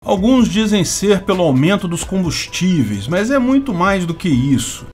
Alguns dizem ser pelo aumento dos combustíveis, mas é muito mais do que isso.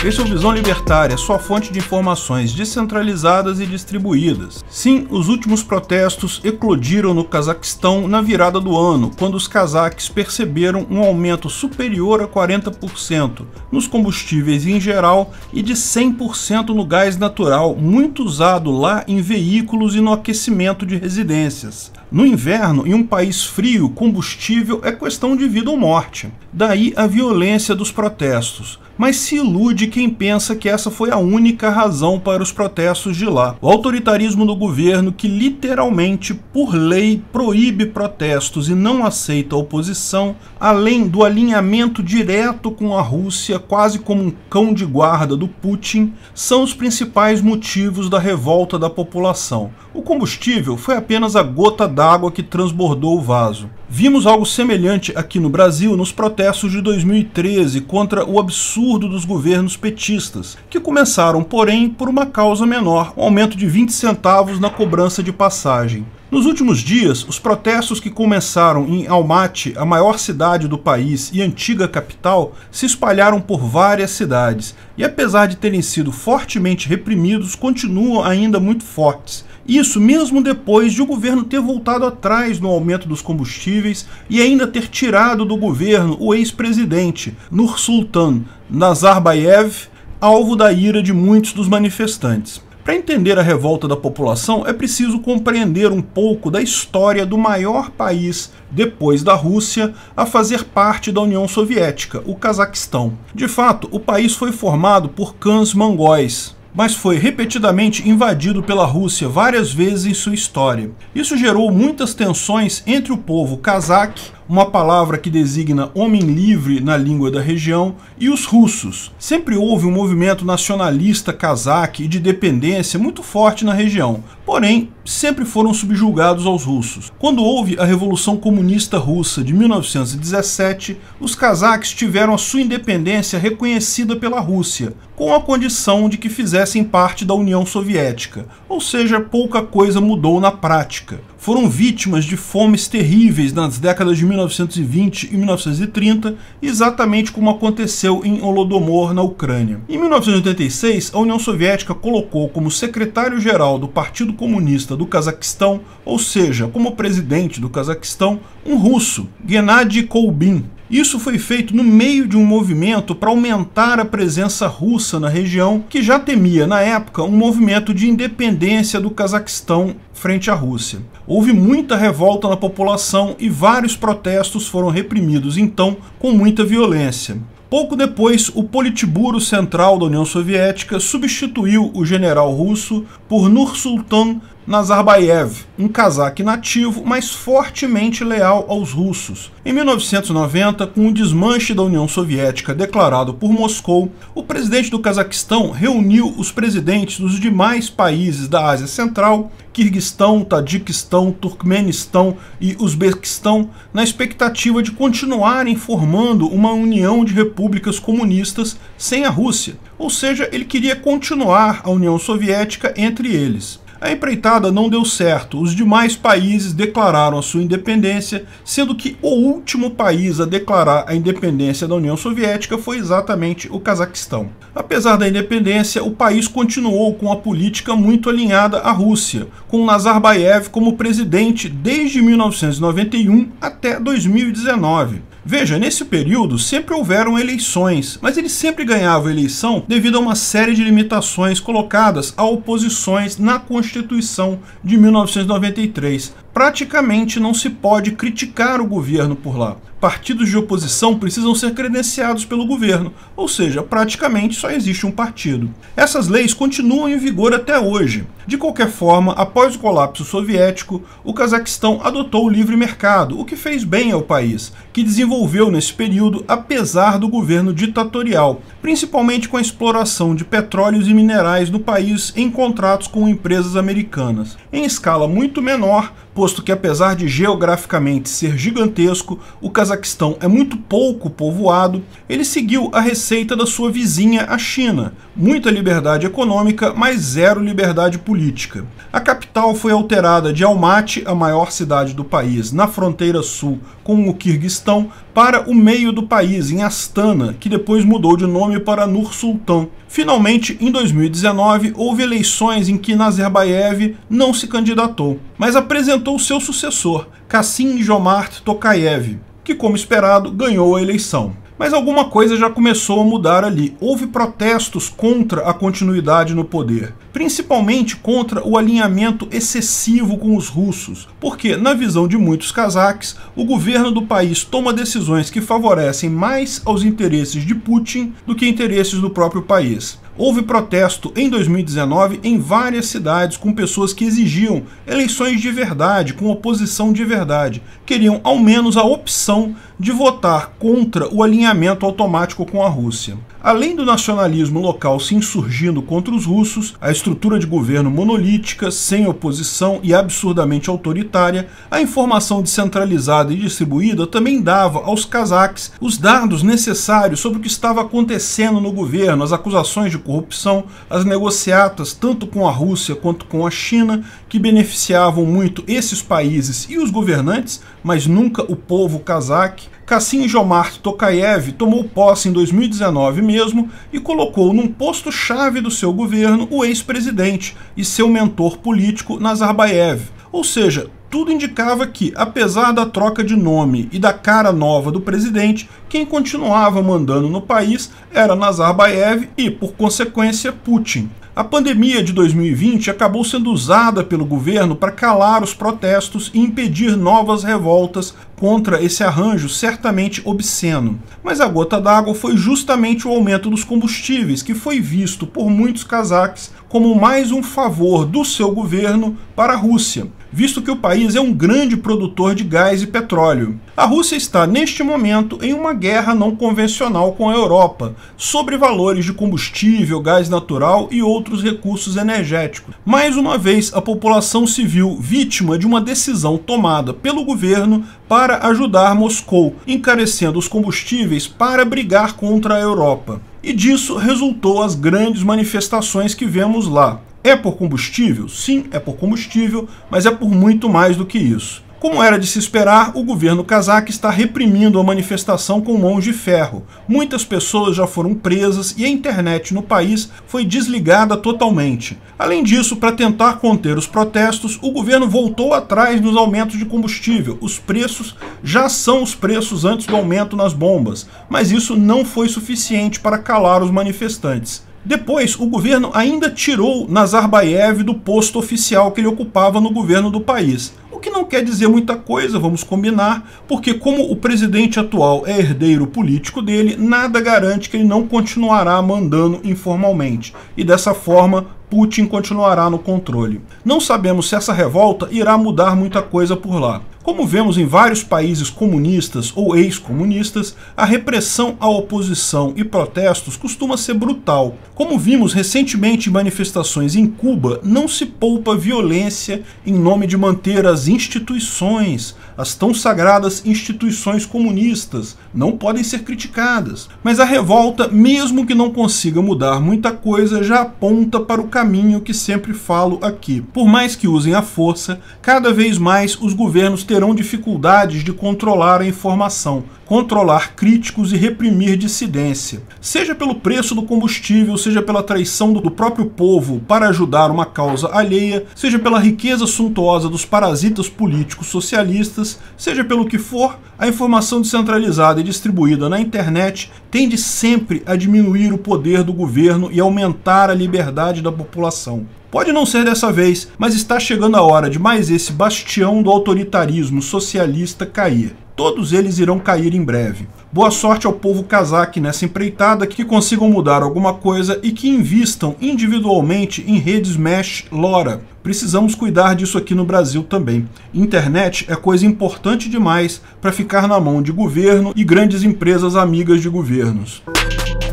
Este é o Visão Libertária, sua fonte de informações descentralizadas e distribuídas. Sim, os últimos protestos eclodiram no Cazaquistão na virada do ano, quando os cazaques perceberam um aumento superior a 40% nos combustíveis em geral e de 100% no gás natural, muito usado lá em veículos e no aquecimento de residências. No inverno, em um país frio, combustível é questão de vida ou morte. Daí a violência dos protestos. Mas se ilude quem pensa que essa foi a única razão para os protestos de lá. O autoritarismo do governo, que literalmente, por lei, proíbe protestos e não aceita oposição, além do alinhamento direto com a Rússia, quase como um cão de guarda do Putin, são os principais motivos da revolta da população. O combustível foi apenas a gota d'água que transbordou o vaso. Vimos algo semelhante aqui no Brasil nos protestos de 2013 contra o absurdo dos governos petistas, que começaram, porém, por uma causa menor, um aumento de 20 centavos na cobrança de passagem. Nos últimos dias, os protestos que começaram em Almaty, a maior cidade do país e antiga capital, se espalharam por várias cidades e, apesar de terem sido fortemente reprimidos, continuam ainda muito fortes. Isso mesmo depois de o governo ter voltado atrás no aumento dos combustíveis e ainda ter tirado do governo o ex-presidente Nursultan Nazarbayev, alvo da ira de muitos dos manifestantes. Para entender a revolta da população, é preciso compreender um pouco da história do maior país, depois da Rússia, a fazer parte da União Soviética, o Cazaquistão. De fato, o país foi formado por clãs mongóis, mas foi repetidamente invadido pela Rússia várias vezes em sua história. Isso gerou muitas tensões entre o povo cazaque, uma palavra que designa homem livre na língua da região, e os russos. Sempre houve um movimento nacionalista cazaque e de dependência muito forte na região, porém sempre foram subjugados aos russos. Quando houve a Revolução Comunista Russa de 1917, os cazaques tiveram a sua independência reconhecida pela Rússia, com a condição de que fizessem parte da União Soviética, ou seja, pouca coisa mudou na prática. Foram vítimas de fomes terríveis nas décadas de 1920 e 1930, exatamente como aconteceu em Holodomor, na Ucrânia. Em 1986, a União Soviética colocou como secretário-geral do Partido Comunista do Cazaquistão, ou seja, como presidente do Cazaquistão, um russo, Gennady Koulbin. Isso foi feito no meio de um movimento para aumentar a presença russa na região, que já temia, na época, um movimento de independência do Cazaquistão frente à Rússia. Houve muita revolta na população e vários protestos foram reprimidos, então, com muita violência. Pouco depois, o Politburo Central da União Soviética substituiu o general russo por Nursultan Nazarbayev, um cazaque nativo, mas fortemente leal aos russos. Em 1990, com o desmanche da União Soviética declarado por Moscou, o presidente do Cazaquistão reuniu os presidentes dos demais países da Ásia Central, Quirguistão, Tadiquistão, Turkmenistão e Uzbequistão, na expectativa de continuarem formando uma união de repúblicas comunistas sem a Rússia, ou seja, ele queria continuar a União Soviética entre eles. A empreitada não deu certo, os demais países declararam a sua independência, sendo que o último país a declarar a independência da União Soviética foi exatamente o Cazaquistão. Apesar da independência, o país continuou com a política muito alinhada à Rússia, com Nazarbayev como presidente desde 1991 até 2019. Veja, nesse período sempre houveram eleições, mas ele sempre ganhava a eleição devido a uma série de limitações colocadas a oposições na Constituição de 1993. Praticamente não se pode criticar o governo por lá. Partidos de oposição precisam ser credenciados pelo governo, ou seja, praticamente só existe um partido. Essas leis continuam em vigor até hoje. De qualquer forma, após o colapso soviético, o Cazaquistão adotou o livre mercado, o que fez bem ao país, que desenvolveu nesse período apesar do governo ditatorial, principalmente com a exploração de petróleos e minerais no país em contratos com empresas americanas. Em escala muito menor, posto que apesar de geograficamente ser gigantesco, o Cazaquistão é muito pouco povoado, ele seguiu a receita da sua vizinha, a China. Muita liberdade econômica, mas zero liberdade política. A capital foi alterada de Almaty, a maior cidade do país, na fronteira sul com o Quirguistão, para o meio do país, em Astana, que depois mudou de nome para Nur-Sultan. Finalmente, em 2019, houve eleições em que Nazarbayev não se candidatou, mas apresentou seu sucessor, Kassym-Jomart Tokayev, que, como esperado, ganhou a eleição. Mas alguma coisa já começou a mudar ali. Houve protestos contra a continuidade no poder, principalmente contra o alinhamento excessivo com os russos, porque, na visão de muitos cazaques, o governo do país toma decisões que favorecem mais aos interesses de Putin do que interesses do próprio país. Houve protesto em 2019 em várias cidades com pessoas que exigiam eleições de verdade, com oposição de verdade. Queriam ao menos a opção de votar contra o alinhamento automático com a Rússia. Além do nacionalismo local se insurgindo contra os russos, a estrutura de governo monolítica, sem oposição e absurdamente autoritária, a informação descentralizada e distribuída também dava aos cazaques os dados necessários sobre o que estava acontecendo no governo, as acusações de corrupção, as negociatas tanto com a Rússia quanto com a China, que beneficiavam muito esses países e os governantes, mas nunca o povo cazaque. Kassym-Jomart Tokayev tomou posse em 2019 mesmo e colocou num posto-chave do seu governo o ex-presidente e seu mentor político Nazarbayev. Ou seja, tudo indicava que, apesar da troca de nome e da cara nova do presidente, quem continuava mandando no país era Nazarbayev e, por consequência, Putin. A pandemia de 2020 acabou sendo usada pelo governo para calar os protestos e impedir novas revoltas contra esse arranjo certamente obsceno. Mas a gota d'água foi justamente o aumento dos combustíveis, que foi visto por muitos cazaques como mais um favor do seu governo para a Rússia, visto que o país é um grande produtor de gás e petróleo. A Rússia está, neste momento, em uma guerra não convencional com a Europa, sobre valores de combustível, gás natural e outros recursos energéticos. Mais uma vez, a população se viu vítima de uma decisão tomada pelo governo para ajudar Moscou, encarecendo os combustíveis para brigar contra a Europa. E disso resultou as grandes manifestações que vemos lá. É por combustível? Sim, é por combustível, mas é por muito mais do que isso. Como era de se esperar, o governo cazaque está reprimindo a manifestação com mãos de ferro. Muitas pessoas já foram presas e a internet no país foi desligada totalmente. Além disso, para tentar conter os protestos, o governo voltou atrás nos aumentos de combustível. Os preços já são os preços antes do aumento nas bombas, mas isso não foi suficiente para calar os manifestantes. Depois, o governo ainda tirou Nazarbayev do posto oficial que ele ocupava no governo do país. O que não quer dizer muita coisa, vamos combinar, porque como o presidente atual é herdeiro político dele, nada garante que ele não continuará mandando informalmente. E dessa forma, Putin continuará no controle. Não sabemos se essa revolta irá mudar muita coisa por lá. Como vemos em vários países comunistas ou ex-comunistas, a repressão à oposição e protestos costuma ser brutal. Como vimos recentemente em manifestações em Cuba, não se poupa violência em nome de manter as instituições. As tão sagradas instituições comunistas não podem ser criticadas. Mas a revolta, mesmo que não consiga mudar muita coisa, já aponta para o caminho que sempre falo aqui. Por mais que usem a força, cada vez mais os governos terão dificuldades de controlar a informação, controlar críticos e reprimir dissidência. Seja pelo preço do combustível, seja pela traição do próprio povo para ajudar uma causa alheia, seja pela riqueza suntuosa dos parasitas políticos socialistas, seja pelo que for, a informação descentralizada e distribuída na internet tende sempre a diminuir o poder do governo e aumentar a liberdade da população. Pode não ser dessa vez, mas está chegando a hora de mais esse bastião do autoritarismo socialista cair. Todos eles irão cair em breve. Boa sorte ao povo cazaque nessa empreitada, que consigam mudar alguma coisa e que invistam individualmente em redes mesh LoRa. Precisamos cuidar disso aqui no Brasil também. Internet é coisa importante demais para ficar na mão de governo e grandes empresas amigas de governos.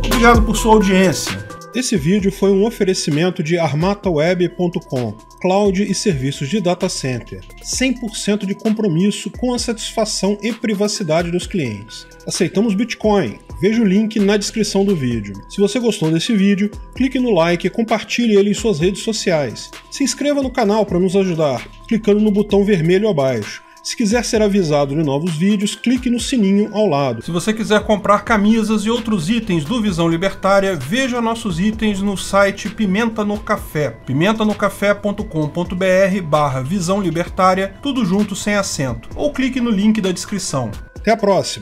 Obrigado por sua audiência. Esse vídeo foi um oferecimento de armataweb.com, cloud e serviços de data center, 100% de compromisso com a satisfação e privacidade dos clientes. Aceitamos Bitcoin, veja o link na descrição do vídeo. Se você gostou desse vídeo, clique no like e compartilhe ele em suas redes sociais. Se inscreva no canal para nos ajudar, clicando no botão vermelho abaixo. Se quiser ser avisado de novos vídeos, clique no sininho ao lado. Se você quiser comprar camisas e outros itens do Visão Libertária, veja nossos itens no site Pimenta no Café, pimentanocafé.com.br/Visão Libertária, tudo junto sem acento, ou clique no link da descrição. Até a próxima!